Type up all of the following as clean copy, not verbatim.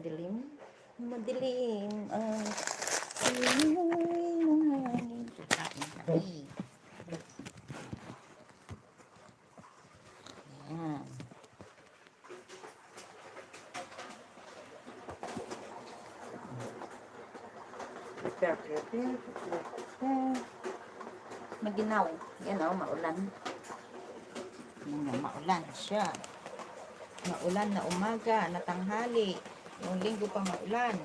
madilim. Madilim ang simoy ng hangin. Kakain kami. Ayan. Prepare. Maginaw. Yan o, maulan. Yan, maulan siya. Maulan na umaga, na tanghali. Yung linggo pa maulan.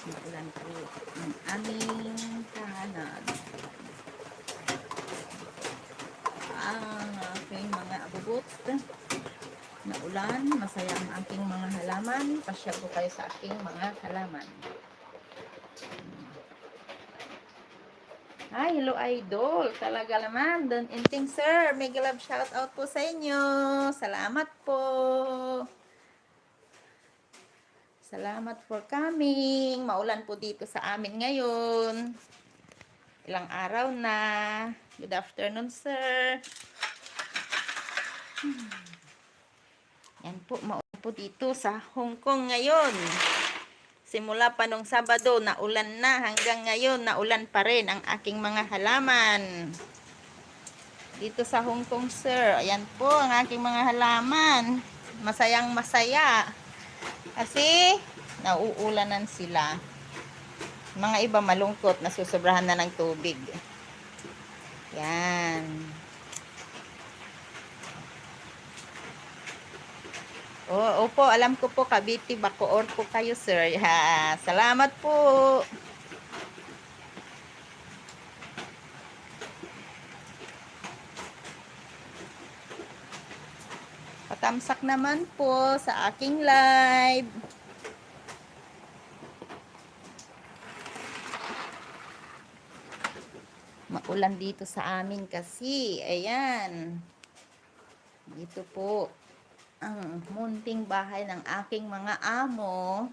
Maulan po ang aming tahanan. Ang aking mga abubot na ulan, masaya ang aking mga halaman. Pasyal ko kayo sa aking mga halaman. Ay, hello idol. Talaga naman. Don Inting sir. Mega love shout out po sa inyo. Salamat po. Salamat for coming. Maulan po dito sa amin ngayon. Ilang araw na. Good afternoon sir. Yan po. Maulan po dito sa Hong Kong ngayon. Simula pa nung Sabado, naulan na. Hanggang ngayon, naulan pa rin ang aking mga halaman. Dito sa Hong Kong, sir. Ayan po ang aking mga halaman. Masayang masaya. Kasi, nauulanan sila. Mga iba malungkot, nasusobrahan na ng tubig. Yan. Oo, opo, alam ko po, Cavite, Bacoor po kayo, sir. Ha, salamat po. Patamsak naman po sa aking live. Maulan dito sa amin kasi. Ayan. Dito po ang munting bahay ng aking mga amo.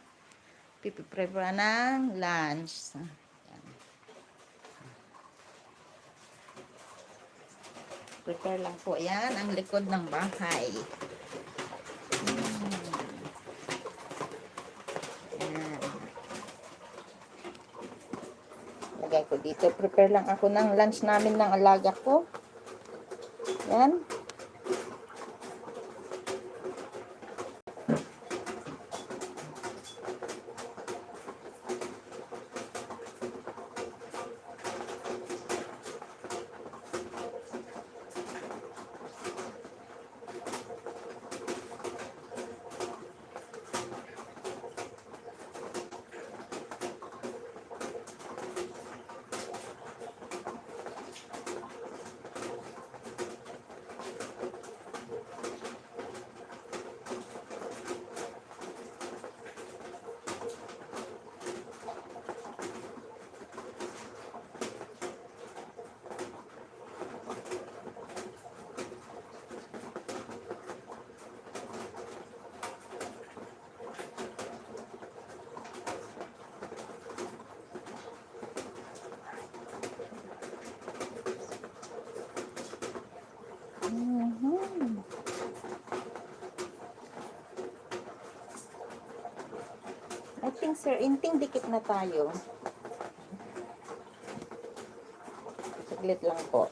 Pipiprepare ng lunch. Ayan. Prepare lang po. Ayan ang likod ng bahay. Ayan. Lagay ko dito. Prepare lang ako ng lunch namin ng alaga ko. Ayan. I think sir, inting dikit na tayo. Saglit lang po.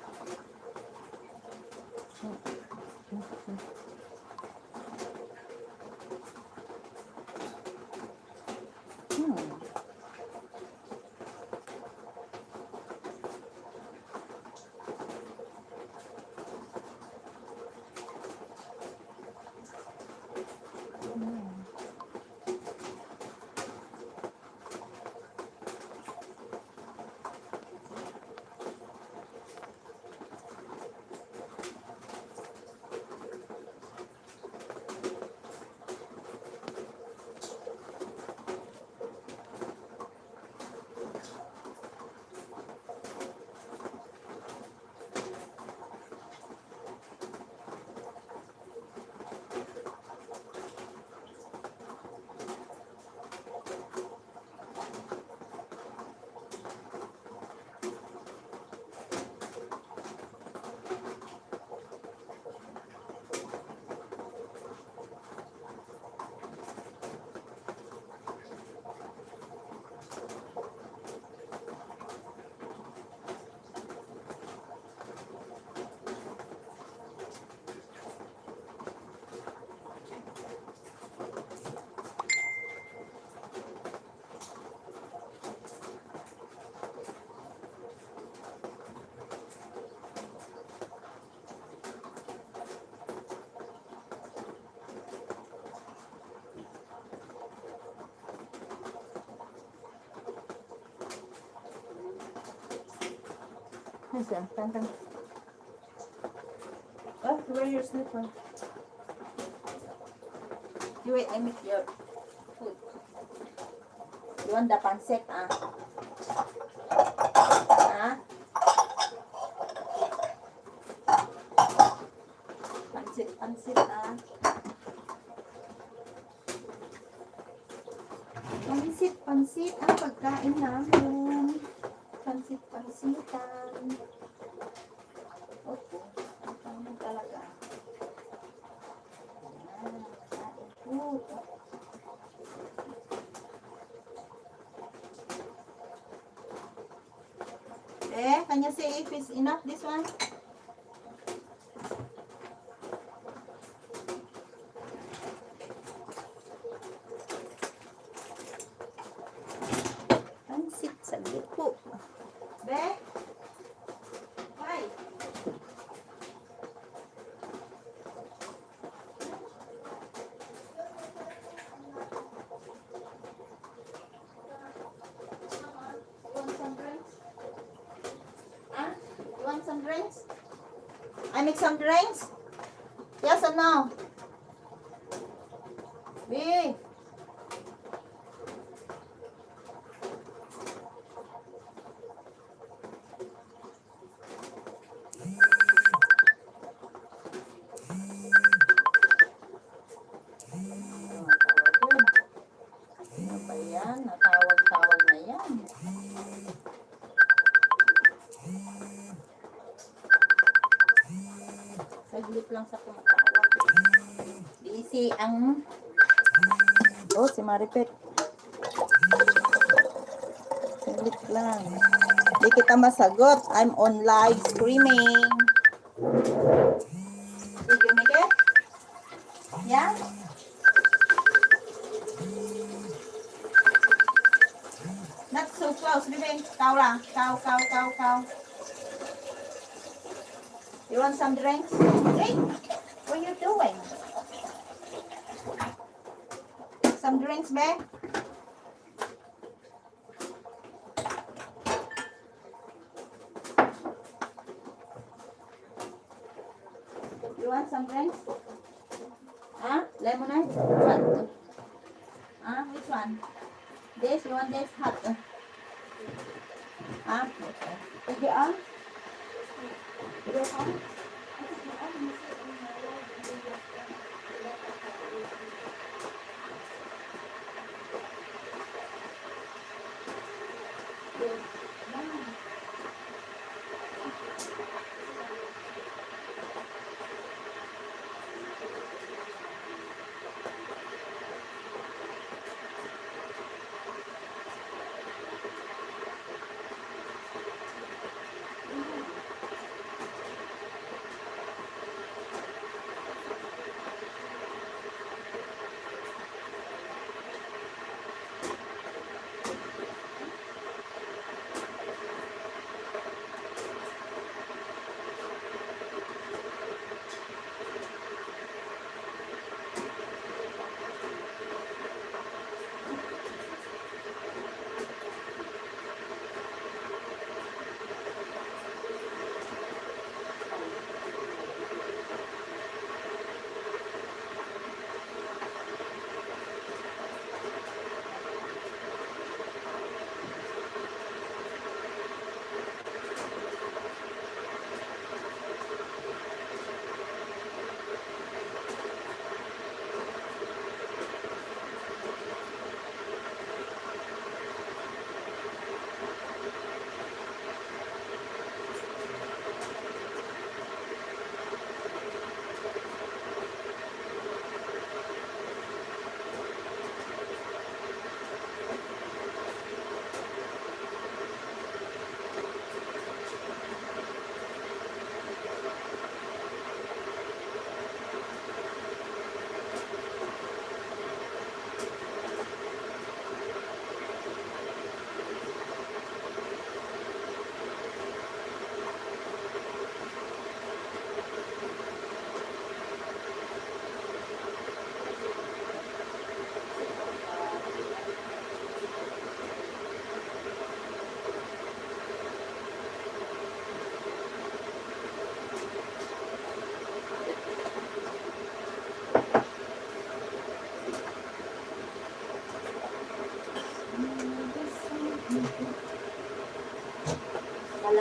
Listen, tantang. Oh, wear your slipper. You wait, I make your food. You want the pancit, ah? Ah? Pancit, pancit, ah? Pancit, pancit ang pagkain namin. Pancit, pansitan. Opo, ang kanin talaga. Ayan, kain food. Can you say if it's enough, this one? Pansit, saglit po. Be? Why? Want some drinks? Huh? You want some drinks? I make some drinks? Yes or no? Be? Ano ba yan? Natawag-tawag na yan. Saglit lang sa kumatawag. Busy ang... Oh, si Maripet. Saglit lang. Hindi kita masagot. I'm on live streaming. Did you make it? Yeah? Not so close, baby. Cow lang. Cow, cow, cow, cow. You want some drinks? Drink? What are you doing? Some drinks, babe? You want some drinks? Huh? Lemonade? What? Huh? Which one? This? You want this hot? Huh? Okay. Take it on? Take it on?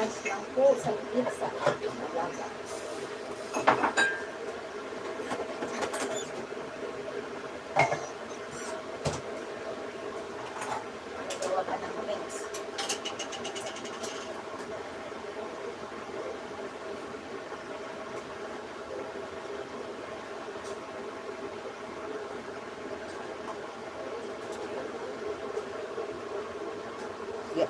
rice lang po sa liit sa ating alaga. Nagawa ka ng mix. Yeah.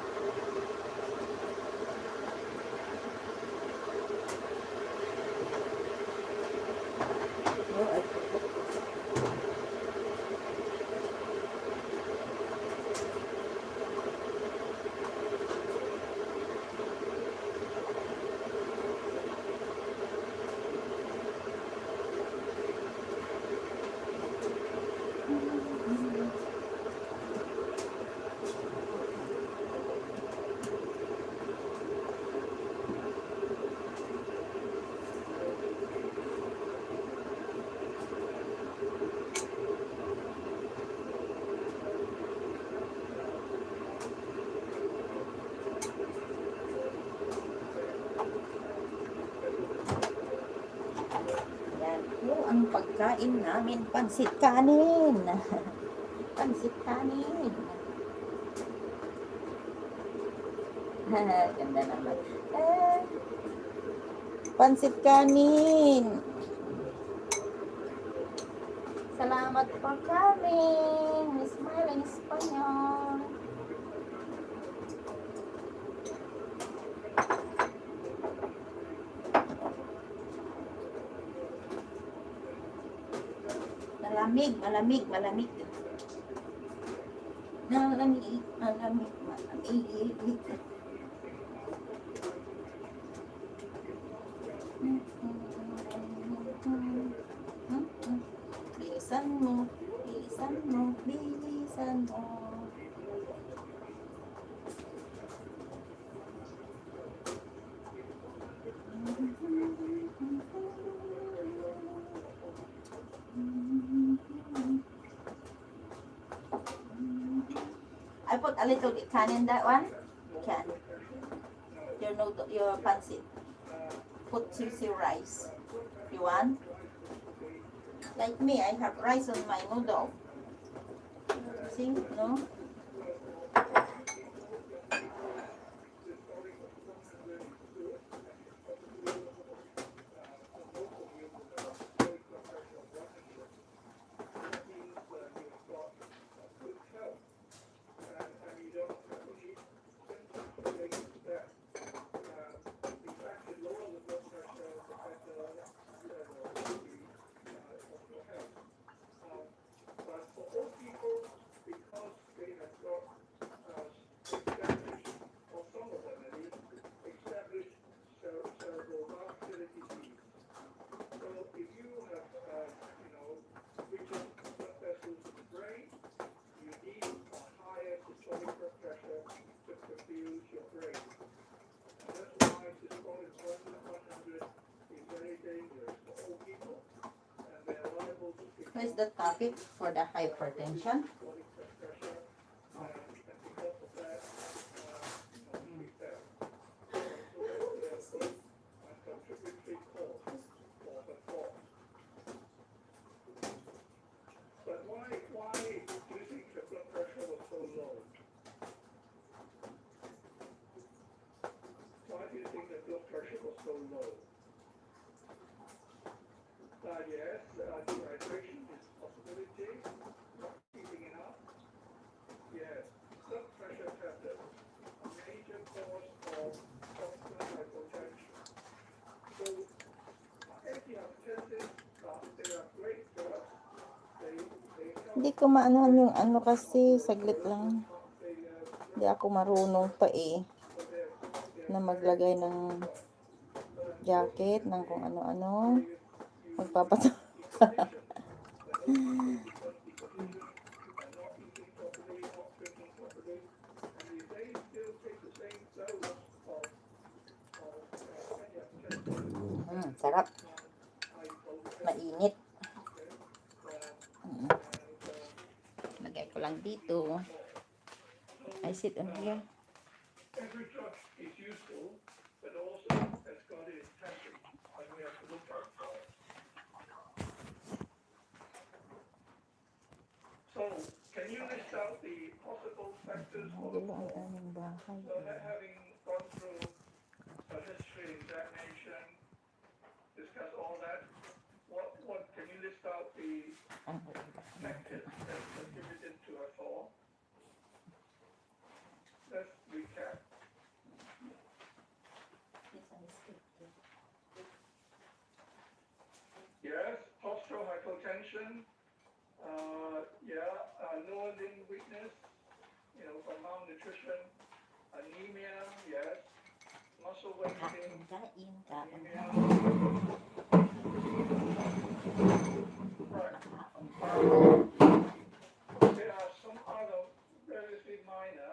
Yan po ang pagkain namin, pansit kanin. Pansit kanin. Ganda naman. Pansit kanin. Salamat for coming, Miss Maulan Espanyol. Malamig, malamig, malamig. Malamig, malamig, malamig. Bilisan mo, bilisan mo, bilisan mo. I put a little bit can in that one. Can. Your noodle, your pancit. Put sisi rice. You want? Like me, I have rice on my noodle. See? No? Where's the topic for the hypertension? Yes, dehydration is a possibility. Not keeping enough. Yes, blood pressure factors, a major cause of constant hypotension. So, antihypertensives, they are great drugs. They Hindi ko maanohan yung ano kasi, saglit lang. Hindi ako marunong pa na maglagay ng jacket, ng kung ano-ano. Magpapato. Sarap. Mainit. Lagay ko lang dito. I sit on here. Every drug is useful, happen, and we have to look out for it. So, can you list out the possible factors for the Gulo ang fall? aming bahay. So, having gone through a history examination, discuss all that, what can you list out the Ang ulo. factors that contributed to a fall? Let's recap. Yes, postural hypotension. Lower limb weakness, from malnutrition. Anemia, yes. Muscle wasting, Kain, kain. anemia. Right. There are some other relatively minor,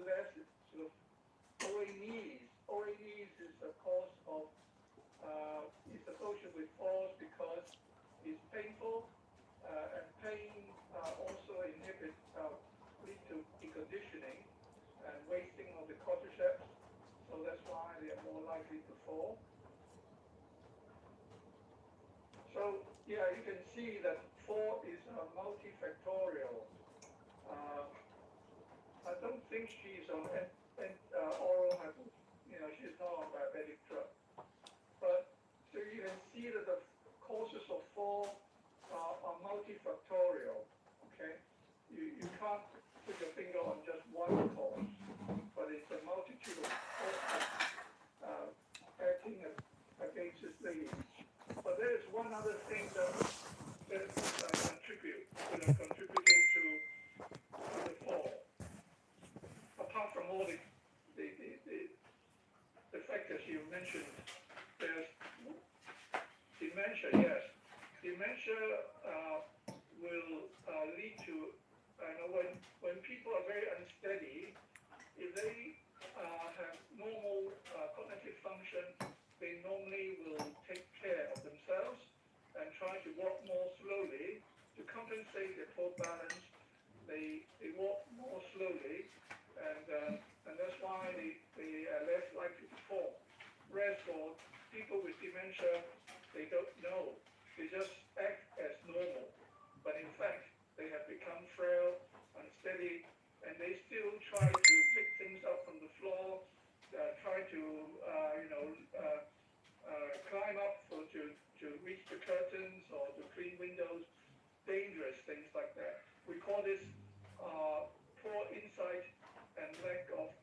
less sort of OA knees. OA knees is a cause of, is associated with falls because it's painful, and pain also lead to deconditioning and wasting of the quadriceps. So that's why they are more likely to fall. So yeah, you can see that fall is multifactorial. I don't think she's on oral she's not on diabetic drug. But so you can see that the causes of fall are multifactorial. Okay, you can't put your finger on just one cause, but it's a multitude of causes acting against this lady. But there is one other thing that contributed to the fall. Apart from all the factors you mentioned, there's dementia. Yes, dementia will lead to when people are very unsteady. If they have normal cognitive function, they normally will take care of themselves and try to walk more slowly to compensate their poor balance. They walk more slowly, and that's why they are less likely to fall. Whereas for people with dementia, they don't know. They just act as normal. But in fact, they have become frail, unsteady, and they still try to pick things up from the floor, try to climb up to reach the curtains or to clean windows, dangerous things like that. We call this poor insight and lack of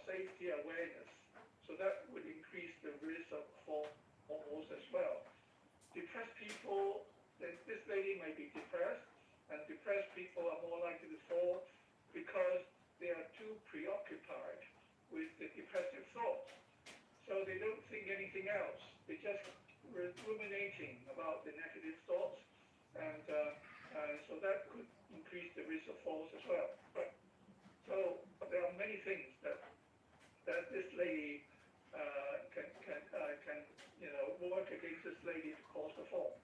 safety awareness. So that would increase the risk of falls as well. Depressed people, this lady may be depressed, and depressed people are more likely to fall because they are too preoccupied with the depressive thoughts. So they don't think anything else. They just ruminating about the negative thoughts, and so that could increase the risk of falls as well. So there are many things that this lady can work against this lady to cause the fall.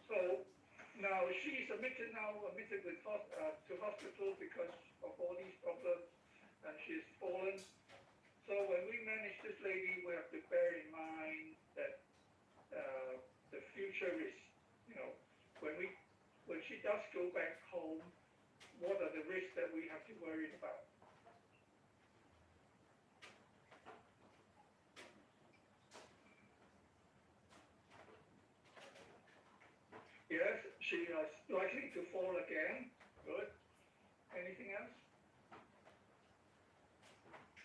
So now she's admitted with to hospital because of all these problems, and she's fallen. So when we manage this lady, we have to bear in mind that the future risk. When she does go back home, what are the risks that we have to worry about? Yes, she is likely to fall again. Good. Anything else?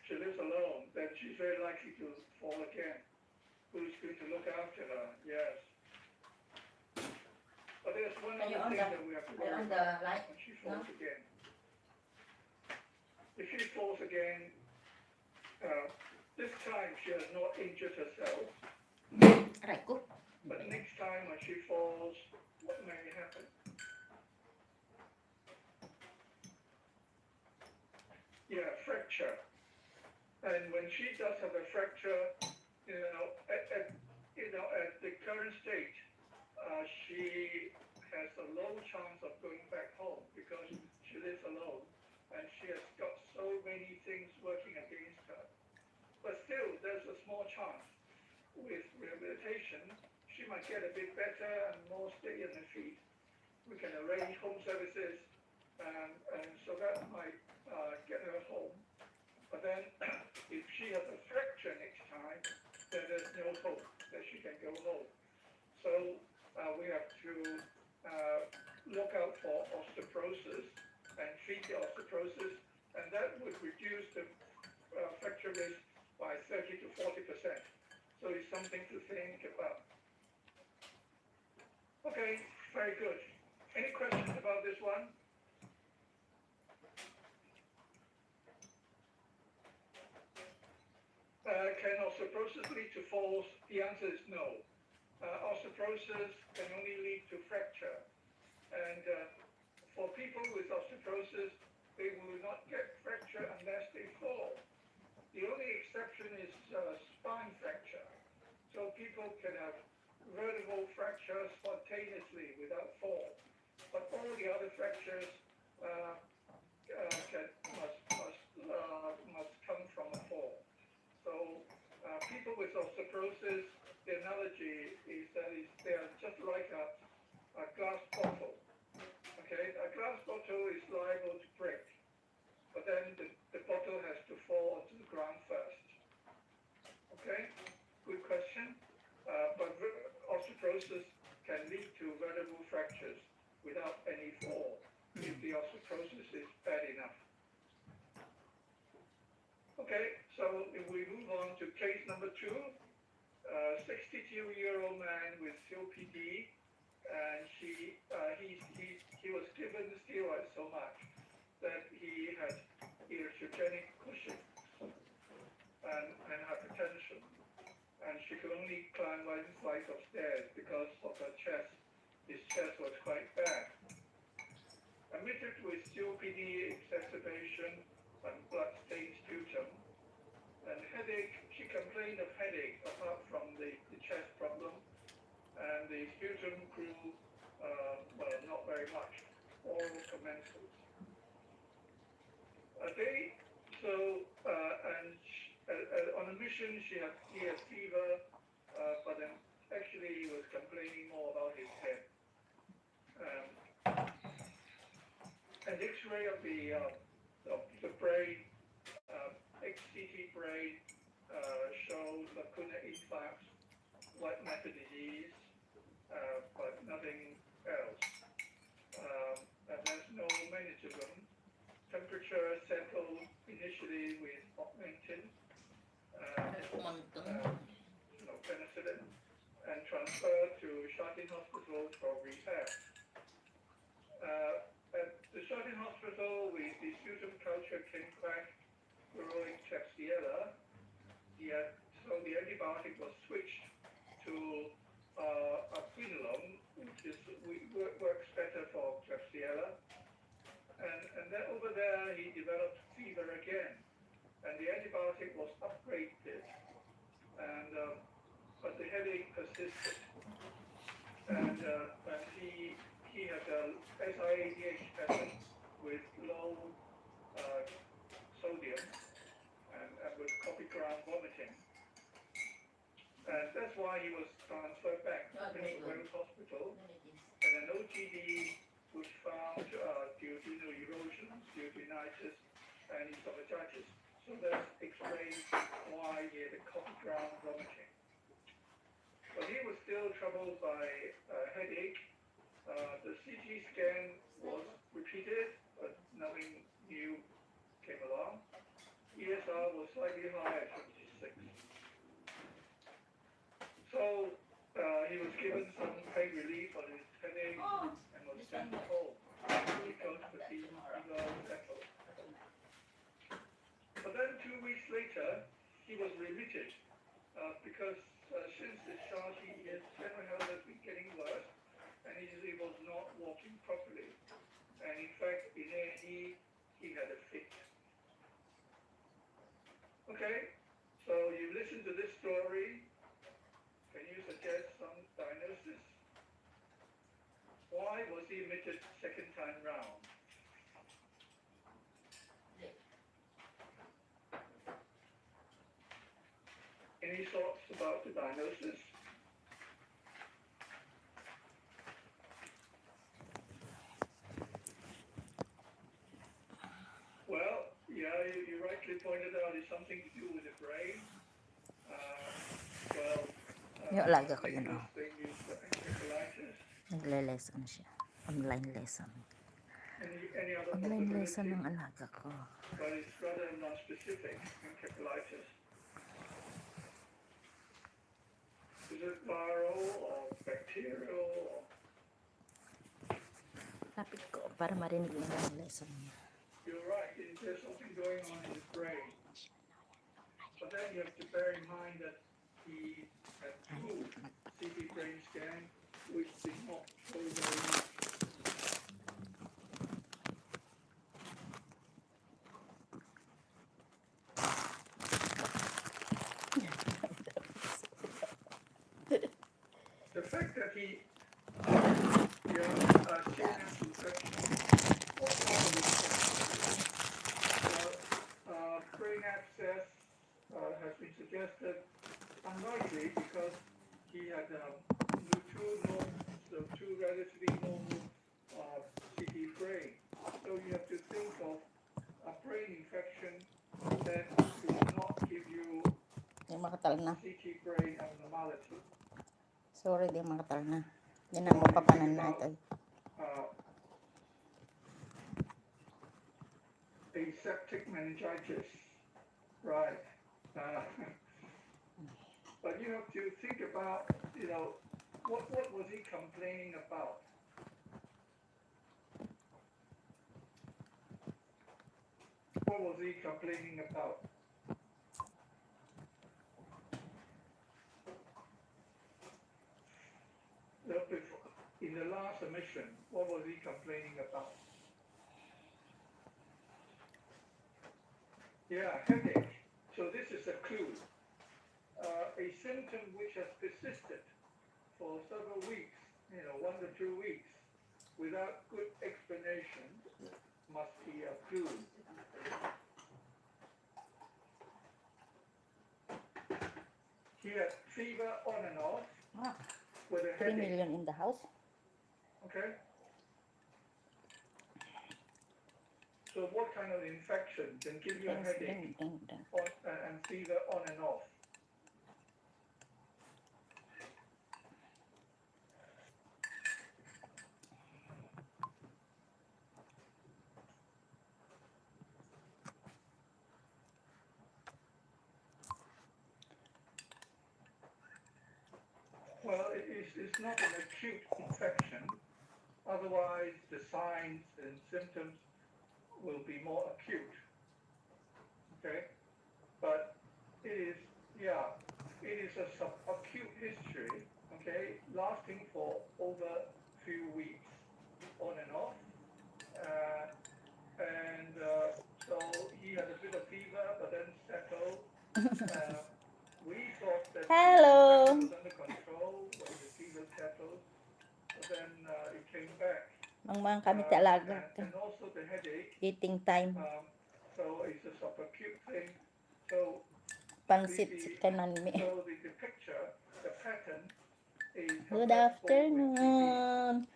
She lives alone, then she's very likely to fall again. Who's going to look after her? Yes. But there's one other thing that we have to worry about when she falls again. If she falls again, this time she has not injured herself. But next time when she falls, what may happen? Yeah, fracture. And when she does have a fracture, at the current state, she has a low chance of going back home because she lives alone and she has got so many things working against her. But still, there's a small chance with might get a bit better and more steady on her feet, we can arrange home services, and so that might get her home. But then, if she has a fracture next time, then there's no hope that she can go home. So we have to look out for osteoporosis and treat the osteoporosis, and that would reduce the fracture risk by 30 to 40%. So it's something to think about. Okay, very good. Any questions about this one? Can osteoporosis lead to falls? The answer is no. Osteoporosis can only lead to fracture. And for people with osteoporosis, they will not get fracture unless they fall. The only exception is spine fracture. So people can have vertebral fracture spontaneously without fall. But all the other fractures must come from a fall. So people with osteoporosis, the analogy is that they are just like a glass bottle. Okay, a glass bottle is liable to break, but then the bottle has to fall onto the ground first. Okay, good question. But osteoporosis can lead to vertebral fractures without any fall if the osteoporosis is bad enough. Okay, so if we move on to case number 2, 62-year-old man with COPD, and he was given steroids so much that he had iatrogenic Cushing and hypertension, and she could only climb one flight of stairs because of her chest. His chest was quite bad. Admitted with COPD exacerbation and blood-stained sputum and headache. She complained of headache apart from the chest problem, and the sputum grew, not very much, oral commensals. On a mission, he had fever, but then actually he was complaining more about his head. An X-ray of the brain, CT brain, shows lacuna infarct, white matter disease, but nothing else. And there's no magnetism. Temperature settled initially with augmentin, penicillin, and transferred to Shatin Hospital for rehab. At the Shatin Hospital, the sputum culture came back growing Klebsiella. So the antibiotic was switched to quinolone, which works better for Klebsiella. And then over there, he developed fever again, and the antibiotic was upgraded, but the headache persisted. And he had a SIADH pattern with low sodium and with coffee ground vomiting. And that's why he was transferred back to Prince Wales Hospital, and an OGD was found duodenal erosion, duodenitis, and esophagitis. So that explains why he had a coffee ground vomiting. But he was still troubled by headache. The CT scan was repeated, but nothing new came along. ESR was slightly high at 56. So he was given some pain relief on his headache and was sent home because the fever settled. But then 2 weeks later, he was remitted because since discharge his general health has been getting worse, and he was not walking properly. And in fact, in A&E, he had a fit. Okay, so you listen to this story. Can you suggest some diagnosis? Why was he admitted second time round? Any thoughts about the diagnosis? is something to do with the brain. Well, Yung alaga ko yun, biggest oh. thing is encephalitis. Nagle-lesson siya. Online lesson. Any other Online lesson possibility? ng alaga ko. But it's rather non-specific encephalitis. Is it viral or bacterial? Or Lapit ko para marinig niya yung lesson niya. you're right, there's something going on in his brain. But then you have to bear in mind that he had two CT brain scan, which did not show very much. The fact that he, CNS infection, what kind of infection? Brain abscess has been suggested, unlikely because he had two relatively normal CT brain. So you have to think of a brain infection that will not give you Yung makatal na. CT brain abnormality. Sorry, di makatal na. Yan ang mapapanan na ito. Aseptic meningitis, right? But you have to think about, what was he complaining about? What was he complaining about? In the last admission, what was he complaining about? Yeah, headache. So this is a clue. A symptom which has persisted for several weeks, 1 to 2 weeks, without good explanation, must be a clue. He had fever on and off with a 3 headache. million in the house. Okay. So what kind of infection can give you a headache and fever on and off? Well, it's not an acute infection. Otherwise, the signs and symptoms will be more acute. Okay? But it is a subacute history, okay, lasting for over a few weeks, on and off. So he had a bit of fever, but then settled. We thought that Hello. the infection was under control when the fever settled, but then it came back. Mang kami talaga. And also the headache. Eating time. So it's a subacute thing. So Pansit kanan mi. So the picture, the pattern is Good afternoon.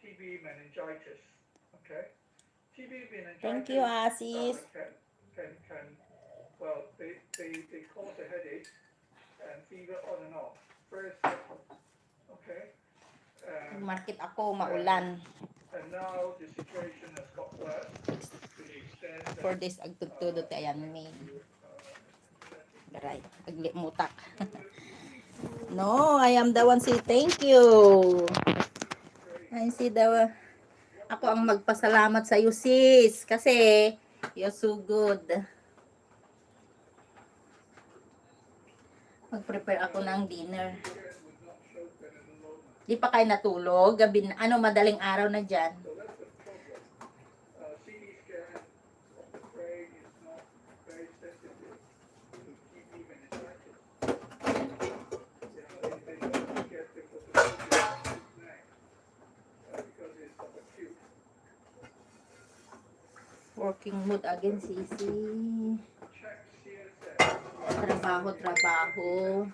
TB meningitis. Okay, TB meningitis. Thank you, Asis. They cause a headache and fever on and off. Very simple. Okay. Market ako, maulan. And now the situation has got worse to the extent that For this agtutudot ayan mi. Right, agli mutak. No, I am the one say thank you. I see ako ang magpasalamat sa iyo, sis, kasi you're so good. Mag-prepare ako ng dinner. Di pa kayo natulog? Gabi na, madaling araw na dyan. Working mood again, sisi. Trabaho.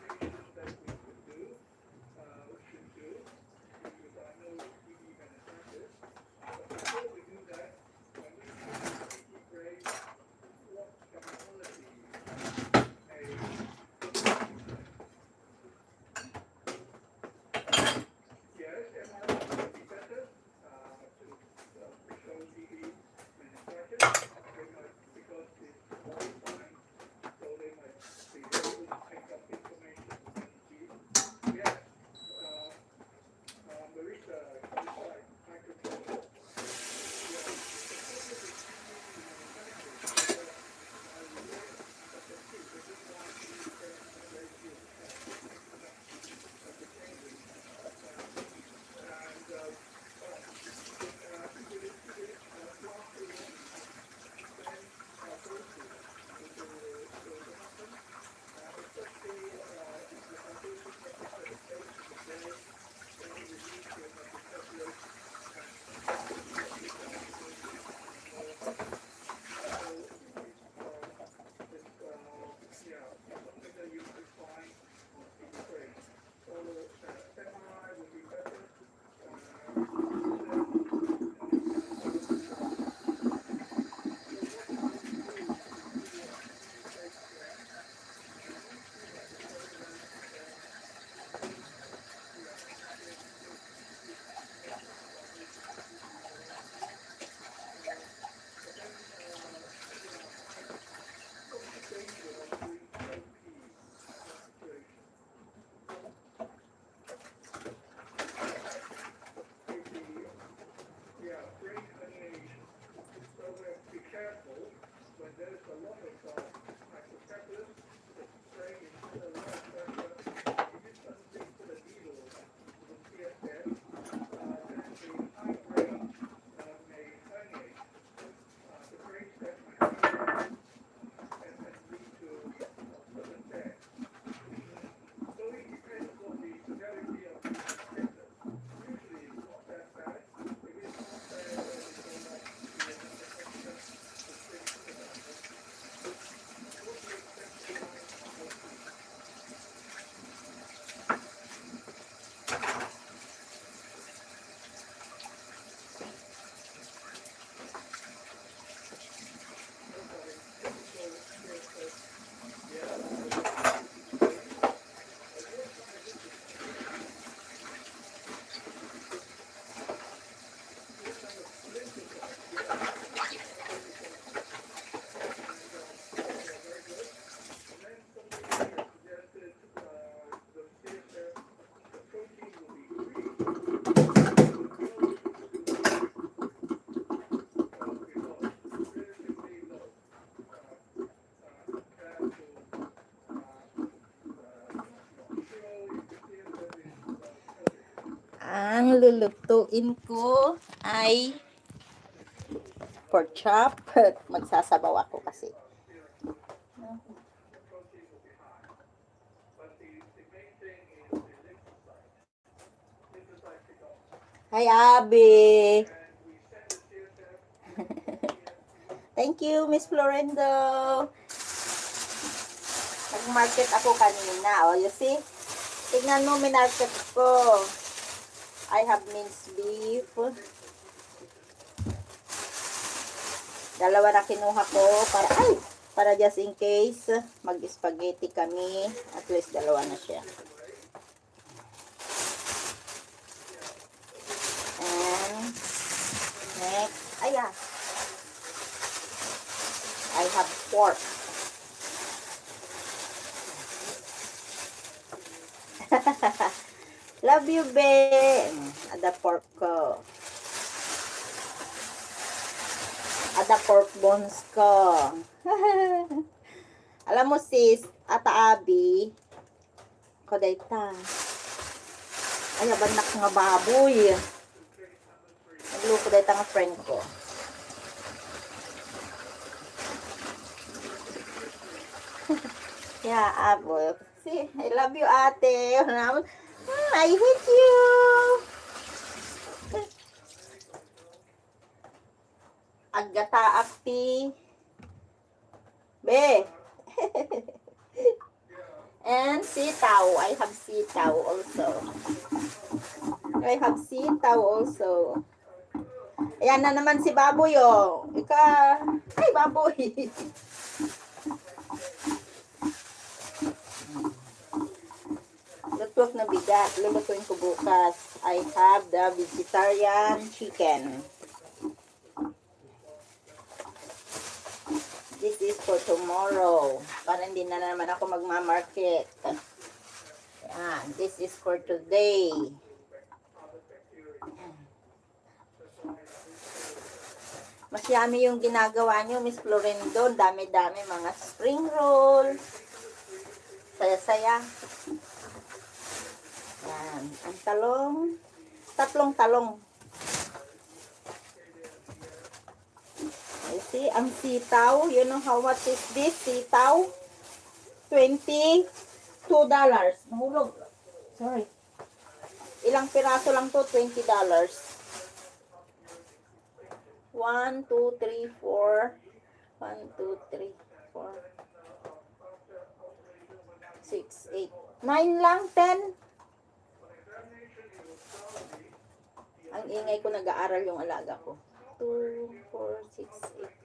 Ang lulutuin ko ay pork chop. Magsasabaw ako kasi. Hi, Abby. Thank you, Miss Florendo. Nag-market ako kanina. Oh, you see? Tignan mo, minarket ko. I have minced beef. Dalawa na kinuha ko para just in case mag-spaghetti kami. At least dalawa na siya. And next, I have pork. Love you, babe. Ada pork ko. Ada pork bones ko. Alam mo sis, ata Abi, kodayta. Ay, abanak nga baboy. Nagluko dayta nga friend ko. Yeah, Abo. See, I love you, ate. I hate you. Agata akti. Be. And sitaw. I have sitaw also. I have sitaw also. Ayan na naman si Baboy, oh. Ay, Baboy. Lutuak na bigat. Lulutuin ko bukas. I have the vegetarian chicken. This is for tomorrow. Para hindi na naman ako magmamarket. Yan. This is for today. Mas yummy yung ginagawa nyo, Miss Florendo. Dami-dami mga spring roll. Saya-saya. Yan. Ang talong. Tatlong talong. You see, ang sitaw. You know how much is this? Sitaw. $22. Nahulog. Sorry. Ilang piraso lang to? $20. 1, 2, 3, 4. 1, 2, 3, 4. 6, 8. 9 lang, 10. Ang ingay ko, nag-aaral yung alaga ko. 2, 4, 6,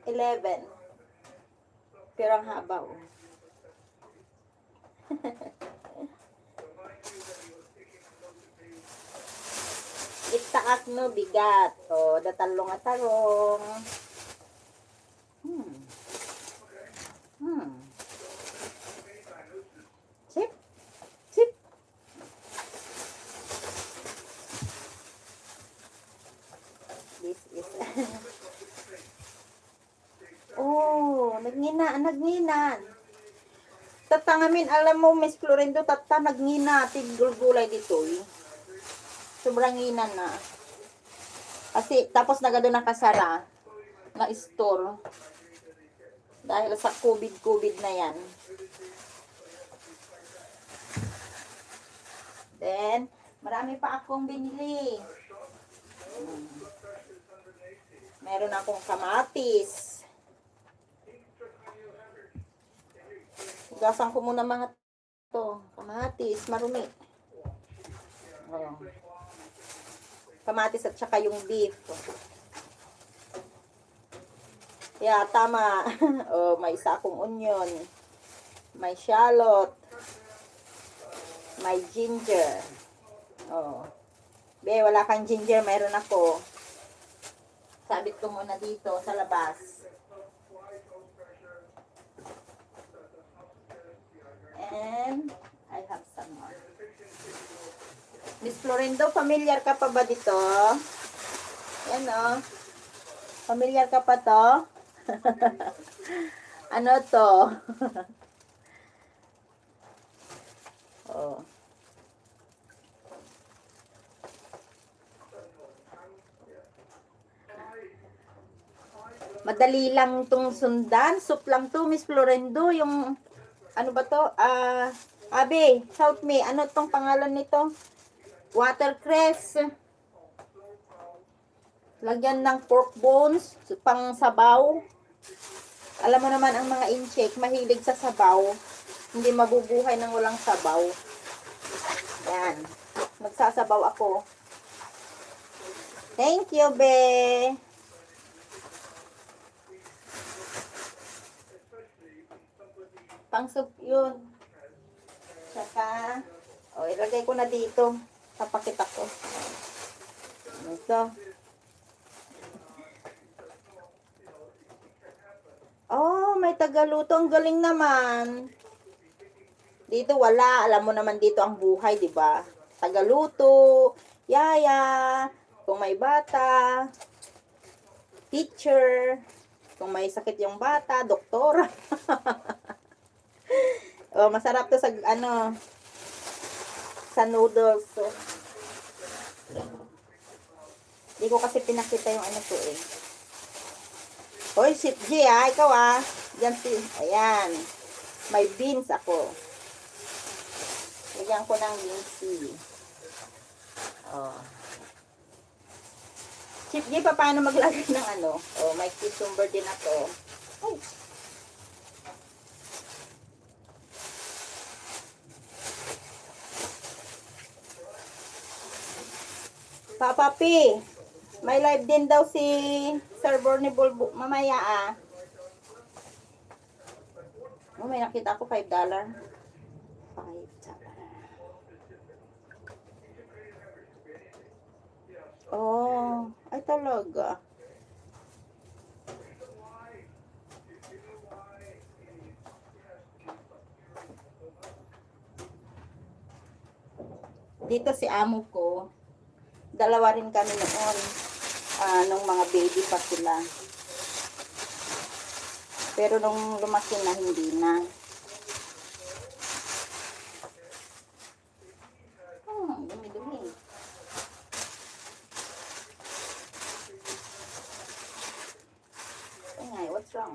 8, 11. Pero ang haba, oh. Itaak no, bigat. O, datalong at tarong. Sip. Sip. This is... oh, nagngina. Tatangamin, alam mo, Miss Florendo, nagnina. Tigulgulay dito, eh. Sobrang ngina na. Kasi, tapos nagado nakasara. Na-store. Dahil sa COVID na yan. Then, marami pa akong binili. Meron akong kamatis. Gasan ko muna mga to. Kamatis, marumi. Oh. Kamatis at saka yung beef. Yeah, tama. Oh, may isa akong onion. May shallot. May ginger. Oh. Be, wala kang ginger, mayroon ako. Sabit ko muna dito sa labas. And I have some more. Miss Florendo, familiar ka pa ba dito? Yan, oh. Familiar ka pa to? Ano to? Oh. Madali lang tong sundan. Soup lang to, Miss Florendo. Yung, ano ba to? Abe, help me. Ano tong pangalan nito? Watercress. Lagyan ng pork bones, pang sabaw. Alam mo naman ang mga incheck, mahilig sa sabaw. Hindi mabubuhay ng walang sabaw. Yan. Magsasabaw ako. Thank you, be. Pang soup yun. Saka, ilagay ko na dito. Papakita ko. Ito. Oh, may tagaluto. Ang galing naman. Dito wala. Alam mo naman dito ang buhay, di ba? Tagaluto, yaya, kung may bata, teacher, kung may sakit yung bata, doktora. Oh, masarap to sa ano, sa noodles. Hindi ko kasi pinakita yung ano to eh. Hoy, si G ikaw Diyan si, ayan. May beans ako. Lagyan ko ng beans. Oh. Chip G, paano maglagay ng ano? Oh, may cucumber din ako. Ay. Papa P, may live din daw si Sir Borny Bulbo. Mamaya Oh, may nakita ako $5. $5. Oh, ay talaga. Dito si amo ko, dalawa rin kami noon, nung mga baby pa sila. Pero nung lumaki na, hindi na. Dumi-dumi. Ay, what's wrong?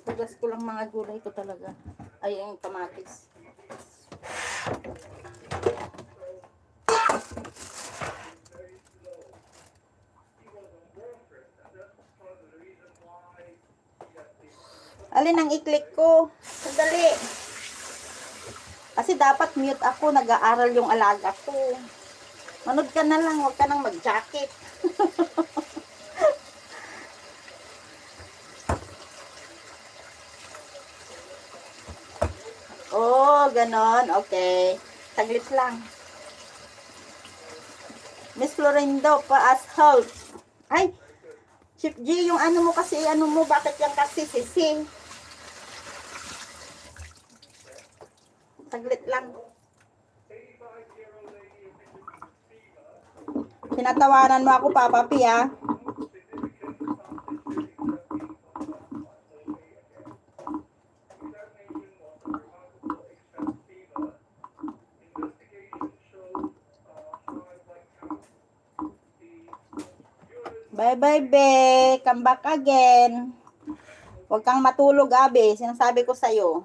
Hugas ko lang mga gulay ko talaga. Ay, yung kamatis. Alin ang i-click ko? Sandali. Kasi dapat mute ako. Nag-aaral yung alaga ko. Manood ka na lang. Huwag ka nang mag-jacket. Oh, ganon. Okay. Saglit lang. Miss Florendo, pa-as help. Ay, Chip G, yung ano mo kasi, ano mo, bakit yan kasi sisi? Saglit lang. Tinatawanan mo ako, Papa P, Bye-bye, be. Come back again. Huwag kang matulog, Abe. Sinasabi ko sa'yo.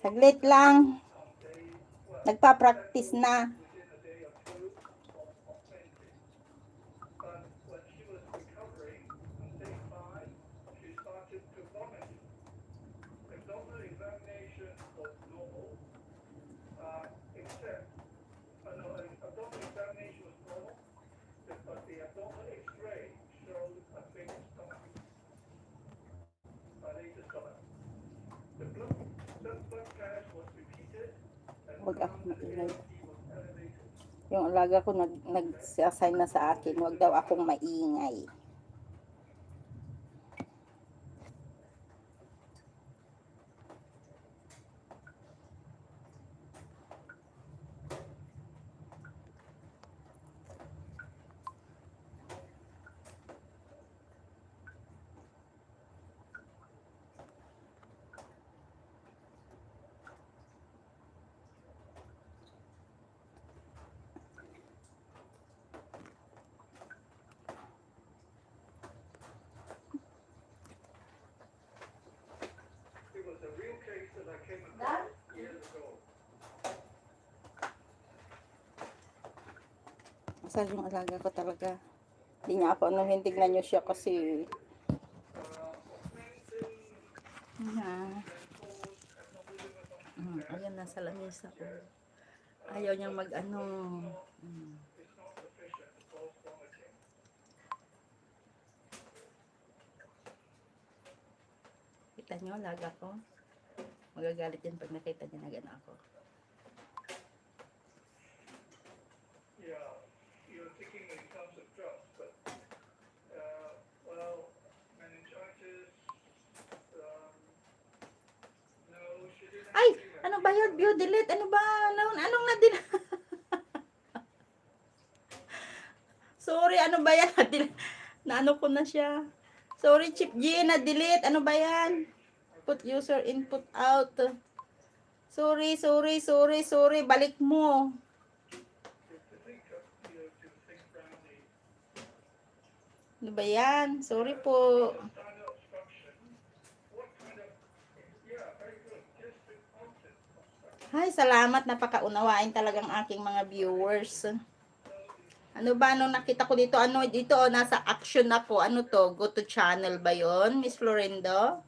Saglit lang. Nagpa-practice na. Huwag ako maingay. Yung alaga ko nag-assign na sa akin, huwag daw akong maingay. Kasal yung alaga ko talaga. Hindi niya ako anuhin, tignan niyo siya kasi ayan, nasa lamesa ko. Ayaw niyang mag-ano. Kita niyo, alaga ko. Magagalit yan pag nakita niya na gano'n ako. Yeah, you're thinking in terms of drugs, but well, meningitis. No, she didn't Ay! actually have. Ano ba yun? View delete? Ano ba? Anong na-delete? Sorry, ano ba yan? Na-ano ko na siya. Sorry, Chip G, na-delete. Ano ba yan? Put user input out. Sorry. Balik mo. To think of, to think brownie. Ano ba yan? Sorry po. Startup function. What kind of? Yeah, very good. Just the content of Ay, salamat. Napakaunawain talagang aking mga viewers. Ano ba, nung nakita ko dito, ano, dito, nasa action ako. Ano to? Go to channel ba yon, Miss Florendo?